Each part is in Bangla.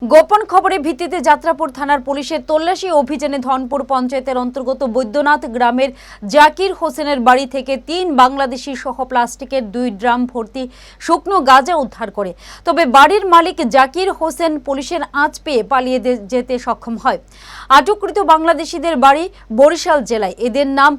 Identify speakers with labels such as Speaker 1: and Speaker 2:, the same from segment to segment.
Speaker 1: গোপন খবরের ভিত্তিতে যাত্রাপুর থানার পুলিশের তল্লাশি অভিযানে ধনপুর পঞ্চায়েতের অন্তর্গত বৈদ্যনাথ গ্রামের জাকির হোসেনের বাড়ি থেকে 3 বাংলাদেশি সহ প্লাস্টিকের 2 ড্রাম ভর্তি শুকনো গাঁজা উদ্ধার করে। তবে বাড়ির মালিক জাকির হোসেন পুলিশের আঁচ পেয়ে পালিয়ে যেতে সক্ষম হয়। আটককৃত বাংলাদেশিদের বাড়ি বরিশাল জেলায়। এদের নাম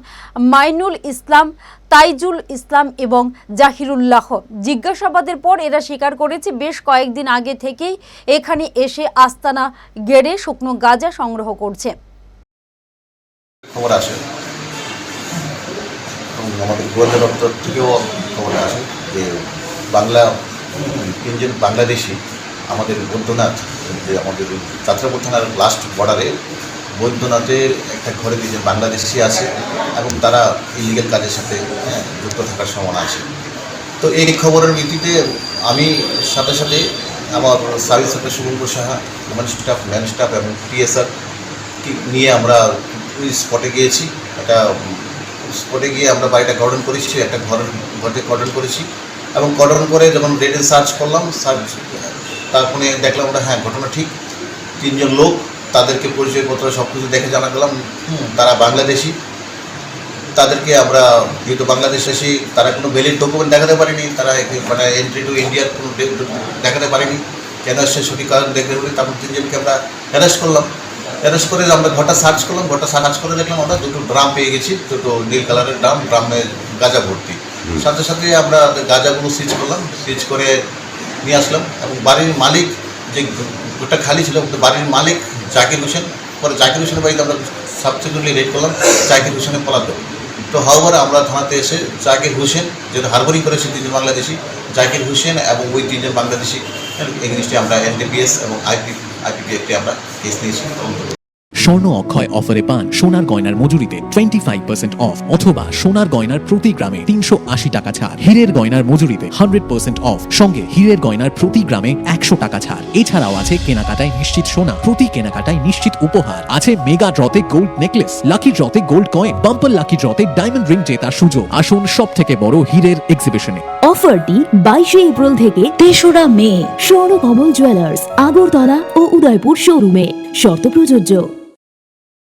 Speaker 1: মাইনুল ইসলাম, তাইজুল ইসলাম এবং জাহিরুল্লাহ। জিজ্ঞাসাবাদের পর এরা স্বীকার করেছে বেশ কয়েকদিন আগে থেকেই এখানে এসে আস্তানা গেড়ে শুকনো গাঁজা সংগ্রহ করছে।
Speaker 2: খবর আসে আমাদের গোয়েন্দা দপ্তর থেকেও খবর আসে যে তিনজন বাংলাদেশি আমাদের বৈদ্যনাথ, যে আমাদের যাত্রাপুর থানার লাস্ট বর্ডারে বৈদ্যনাথের একটা ঘরে 2 জন বাংলাদেশি আছে এবং তারা ইলিগাল কাজের সাথে যুক্ত থাকার সম্ভাবনা আছে। তো এই খবরের ভিত্তিতে আমি সাথে সাথে আমার sub inspector Shubhankar Saha, man staff এবং টিএসআর নিয়ে আমরা ওই স্পটে গিয়েছি। একটা স্পটে গিয়ে আমরা বাড়িটা কর্ডন করেছি, একটা ঘরে কর্ডন করেছি এবং কর্ডন করে যখন রেড এন্ড সার্চ করলাম, তারপরে দেখলাম ওটা হ্যাঁ ঘটনা ঠিক। 3 জন লোক, তাদেরকে পরিচয়পত্র সব কিছু দেখে জানা গেলাম তারা বাংলাদেশি। তাদেরকে আমরা যেহেতু বাংলাদেশ এসে তারা কোনো ভ্যালিড ডকুমেন্ট দেখাতে পারেনি, তারা মানে এন্ট্রি টু ইন্ডিয়ার কোনো দেখাতে পারেনি, কেন আসছে সঠিক কারণ দেখে বলে তারপর 3 জনকে আমরা অ্যারেস্ট করলাম। অ্যারেস্ট করে আমরা ঘরটা সার্চ করলাম, ঘরটা সার্চ করে দেখলাম আমরা 2টো ড্রাম পেয়ে গেছি, 2টো নীল কালারের ড্রামে গাঁজা ভর্তি। সাথে সাথে আমরা গাঁজাগুলো সিজ করলাম, সিজ করে নিয়ে আসলাম এবং বাড়ির মালিক, যে ঘরটা খালি ছিল বাড়ির মালিক জাকির হোসেন, পরে জাকির হোসেনের বাড়িতে আমরা সাবসিকুয়েন্টলি রেড করলাম, জাকির হোসেনের পলাতক। তো হাওড়া আমরা থানাতে এসে জাকির হোসেন, যেহেতু হারবারিং করেছে 3 জন বাংলাদেশি, জাকির হোসেন এবং ওই 3 জন বাংলাদেশি এগেইনস্টে আমরা এনডিপিএস এবং আইপিপি একটি আমরা কেস নিয়েছি।
Speaker 3: স্বর্ণ অক্ষয় অফারে পান সোনার গয়নার মজুরিতে 25% অফ অথবা সোনার গয়নার প্রতি গ্রামে 380 টাকা ছাড়। হীরের গয়নার মজুরিতে 100% অফ, সঙ্গে হীরের গয়নার প্রতি গ্রামে 100 টাকা ছাড়। এছাড়াও আছে কেনাকাটায় নিশ্চিত সোনা, প্রতি কেনাকাটায় নিশ্চিত উপহার। আছে মেগা ড্রতে গোল্ড নেকলেস, লাকি ড্রতে গোল্ড কয়েন, বাম্পার লাকি ড্রতে ডায়মন্ড রিং জেতার সুযোগ। আসুন সব থেকে বড় হীরের এক্সিবিশনে।
Speaker 4: অফারটি 22 এপ্রিল থেকে 3রা মে স্বর্ণকমল জুয়েলার্স, আগরতলা ও উদয়পুর শোরুমে। শর্ত প্রযোজ্য।